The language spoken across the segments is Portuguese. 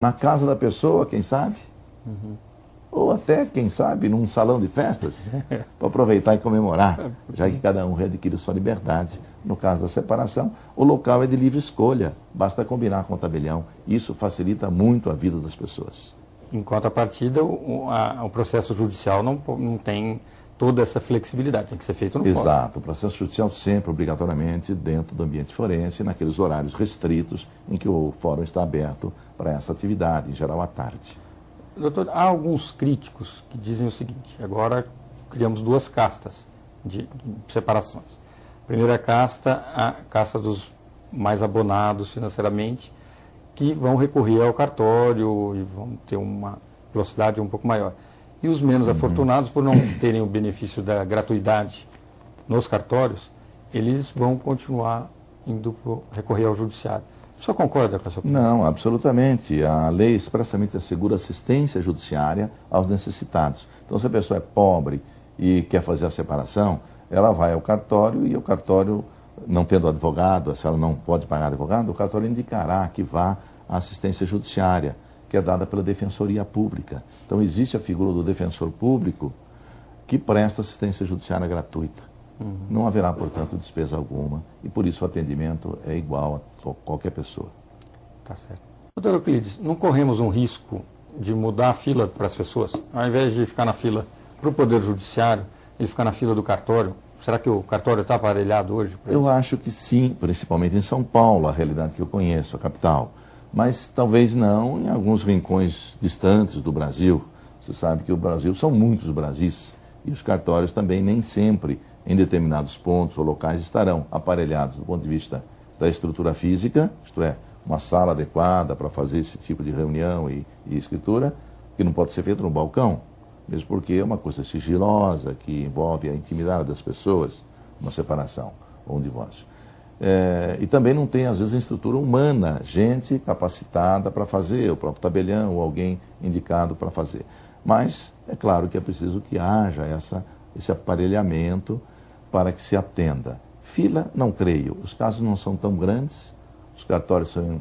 na casa da pessoa, quem sabe? Ou até, quem sabe, num salão de festas, para aproveitar e comemorar, já que cada um readquire sua liberdade. No caso da separação, o local é de livre escolha, basta combinar com o tabelião. Isso facilita muito a vida das pessoas. Em contrapartida, o processo judicial não tem toda essa flexibilidade, tem que ser feito no fórum. Exato, o processo judicial sempre, obrigatoriamente, dentro do ambiente forense, naqueles horários restritos em que o fórum está aberto para essa atividade, em geral à tarde. Doutor, há alguns críticos que dizem o seguinte: agora criamos duas castas de separações. A primeira casta, a casta dos mais abonados financeiramente, que vão recorrer ao cartório e vão ter uma velocidade um pouco maior. E os menos afortunados, por não terem o benefício da gratuidade nos cartórios, eles vão continuar indo recorrer ao judiciário. O senhor concorda com essa opinião? Não, absolutamente. A lei expressamente assegura assistência judiciária aos necessitados. Então, se a pessoa é pobre e quer fazer a separação, ela vai ao cartório e o cartório, não tendo advogado, se ela não pode pagar advogado, o cartório indicará que vá à assistência judiciária, que é dada pela Defensoria Pública. Então, existe a figura do defensor público que presta assistência judiciária gratuita. Não haverá, portanto, despesa alguma e, por isso, o atendimento é igual a qualquer pessoa. Tá certo. Doutor Euclides, não corremos um risco de mudar a fila para as pessoas? Ao invés de ficar na fila para o Poder Judiciário, ele ficar na fila do cartório? Será que o cartório está aparelhado hoje para isso? Eu acho que sim, principalmente em São Paulo, a realidade que eu conheço, a capital. Mas talvez não em alguns rincões distantes do Brasil. Você sabe que o Brasil são muitos Brasis e os cartórios também nem sempre, em determinados pontos ou locais, estarão aparelhados do ponto de vista da estrutura física, isto é, uma sala adequada para fazer esse tipo de reunião e escritura, que não pode ser feita no balcão, mesmo porque é uma coisa sigilosa, que envolve a intimidade das pessoas, uma separação ou um divórcio. E também não tem, às vezes, a estrutura humana, gente capacitada para fazer, o próprio tabelião ou alguém indicado para fazer. Mas é claro que é preciso que haja esse aparelhamento para que se atenda. Fila, não creio. Os casos não são tão grandes, os cartórios são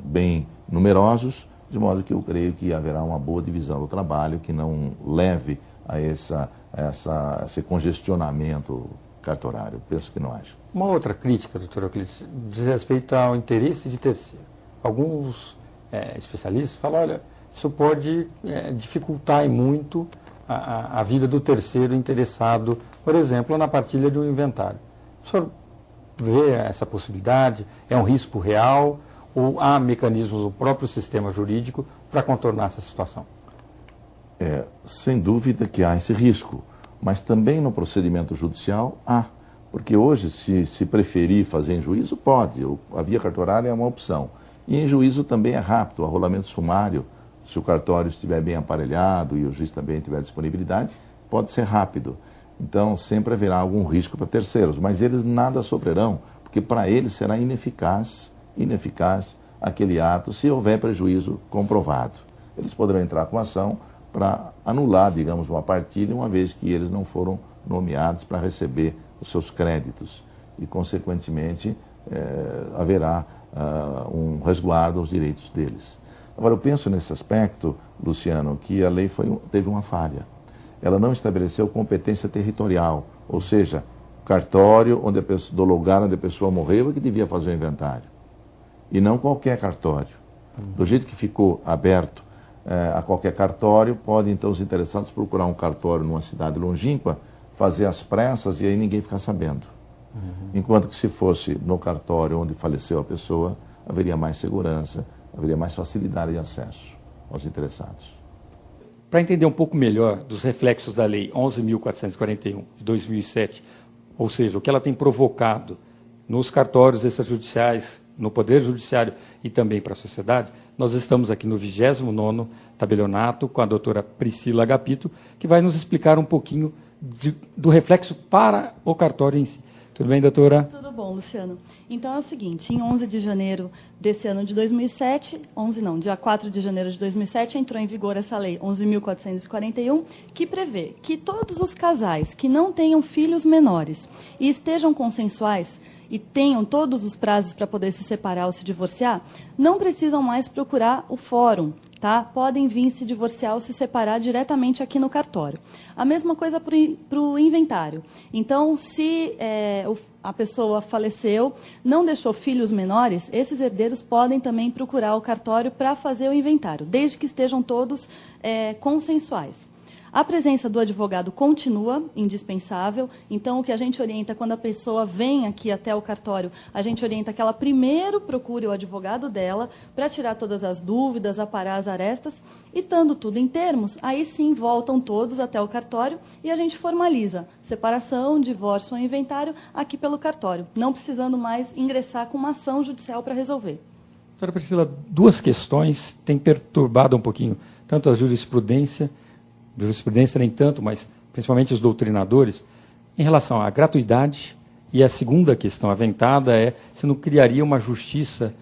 bem numerosos, de modo que eu creio que haverá uma boa divisão do trabalho que não leve a esse congestionamento cartorário. Penso que não haja. Uma outra crítica, doutor Euclides, diz respeito ao interesse de terceiro. Alguns especialistas falam, olha, isso pode dificultar muito a vida do terceiro interessado, por exemplo, na partilha de um inventário. O senhor vê essa possibilidade? É um risco real? Ou há mecanismos no próprio sistema jurídico para contornar essa situação? Sem dúvida que há esse risco, mas também no procedimento judicial há. Porque hoje, se preferir fazer em juízo, pode. A via cartorária é uma opção. E em juízo também é rápido, o arrolamento sumário, se o cartório estiver bem aparelhado e o juiz também tiver disponibilidade, pode ser rápido. Então, sempre haverá algum risco para terceiros, mas eles nada sofrerão, porque para eles será ineficaz aquele ato se houver prejuízo comprovado. Eles poderão entrar com ação para anular, digamos, uma partilha, uma vez que eles não foram nomeados para receber os seus créditos e, consequentemente, haverá um resguardo aos direitos deles. Agora, eu penso nesse aspecto, Luciano, que a lei teve uma falha. Ela não estabeleceu competência territorial, ou seja, cartório do lugar onde a pessoa morreu é que devia fazer o inventário. E não qualquer cartório. Do jeito que ficou aberto a qualquer cartório, podem então os interessados procurar um cartório numa cidade longínqua, fazer as pressas e aí ninguém ficar sabendo. Enquanto que se fosse no cartório onde faleceu a pessoa, haveria mais segurança, haveria mais facilidade de acesso aos interessados. Para entender um pouco melhor dos reflexos da Lei 11.441 de 2007, ou seja, o que ela tem provocado nos cartórios extrajudiciais, no Poder Judiciário e também para a sociedade, nós estamos aqui no 29º tabelionato com a doutora Priscila Agapito, que vai nos explicar um pouquinho do reflexo para o cartório em si. Tudo bem, doutora? Tudo bom, Luciano. Então é o seguinte, em 11 de janeiro desse ano de 2007, dia 4 de janeiro de 2007, entrou em vigor essa lei 11.441, que prevê que todos os casais que não tenham filhos menores e estejam consensuais e tenham todos os prazos para poder se separar ou se divorciar, não precisam mais procurar o fórum. Tá? Podem vir se divorciar ou se separar diretamente aqui no cartório. A mesma coisa para o inventário. Então, se a pessoa faleceu, não deixou filhos menores, esses herdeiros podem também procurar o cartório para fazer o inventário, desde que estejam todos consensuais. A presença do advogado continua indispensável, então o que a gente orienta quando a pessoa vem aqui até o cartório, a gente orienta que ela primeiro procure o advogado dela para tirar todas as dúvidas, aparar as arestas, e estando tudo em termos, aí sim voltam todos até o cartório e a gente formaliza separação, divórcio ou inventário aqui pelo cartório, não precisando mais ingressar com uma ação judicial para resolver. Doutora Priscila, duas questões têm perturbado um pouquinho, tanto a jurisprudência nem tanto, mas principalmente os doutrinadores, em relação à gratuidade. E a segunda questão aventada é se não criaria uma justiça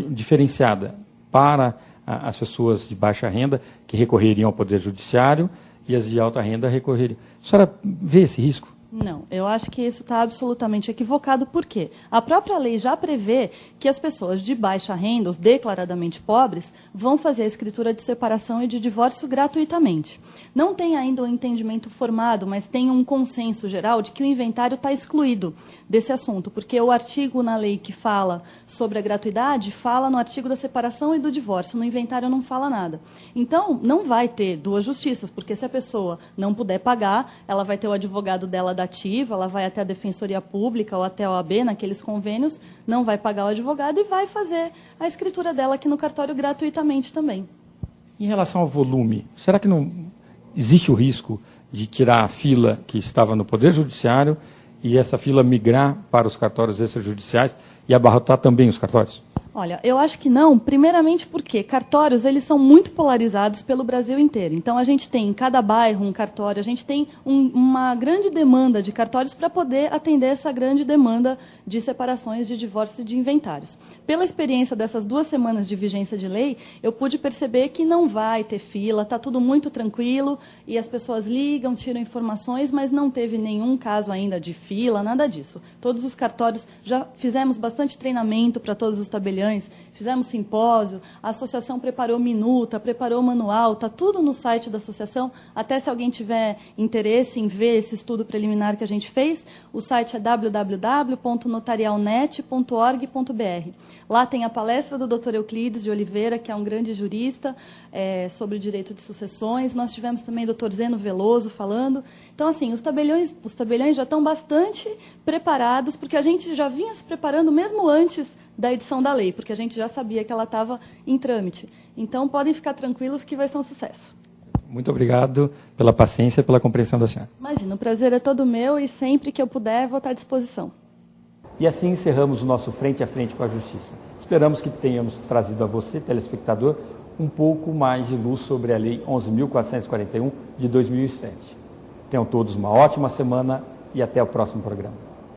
diferenciada para as pessoas de baixa renda, que recorreriam ao Poder Judiciário, e as de alta renda recorreriam. A senhora vê esse risco? Não, eu acho que isso está absolutamente equivocado. Por quê? A própria lei já prevê que as pessoas de baixa renda, os declaradamente pobres, vão fazer a escritura de separação e de divórcio gratuitamente. Não tem ainda um entendimento formado, mas tem um consenso geral de que o inventário está excluído desse assunto, porque o artigo na lei que fala sobre a gratuidade fala no artigo da separação e do divórcio, no inventário não fala nada. Então, não vai ter duas justiças, porque se a pessoa não puder pagar, ela vai ter o advogado dela da ativa, ela vai até a Defensoria Pública ou até a OAB, naqueles convênios, não vai pagar o advogado e vai fazer a escritura dela aqui no cartório gratuitamente também. Em relação ao volume, será que não existe o risco de tirar a fila que estava no Poder Judiciário e essa fila migrar para os cartórios extrajudiciais e abarrotar também os cartórios? Olha, eu acho que não, primeiramente porque cartórios eles são muito polarizados pelo Brasil inteiro. Então, a gente tem em cada bairro um cartório, a gente tem uma grande demanda de cartórios para poder atender essa grande demanda de separações, de divórcios e de inventários. Pela experiência dessas 2 semanas de vigência de lei, eu pude perceber que não vai ter fila, está tudo muito tranquilo e as pessoas ligam, tiram informações, mas não teve nenhum caso ainda de fila, nada disso. Todos os cartórios, já fizemos bastante treinamento para todos os tabeliões, fizemos simpósio, a associação preparou minuta, preparou manual, está tudo no site da associação, até se alguém tiver interesse em ver esse estudo preliminar que a gente fez, o site é www.notarialnet.org.br. Lá tem a palestra do Dr. Euclides de Oliveira, que é um grande jurista, sobre o direito de sucessões. Nós tivemos também o Dr. Zeno Veloso falando. Então, assim, os tabeliões já estão bastante preparados, porque a gente já vinha se preparando mesmo antes da edição da lei, porque a gente já sabia que ela estava em trâmite. Então, podem ficar tranquilos que vai ser um sucesso. Muito obrigado pela paciência e pela compreensão da senhora. Imagina, o prazer é todo meu e sempre que eu puder, vou estar à disposição. E assim encerramos o nosso Frente a Frente com a Justiça. Esperamos que tenhamos trazido a você, telespectador, um pouco mais de luz sobre a Lei 11.441 de 2007. Tenham todos uma ótima semana e até o próximo programa.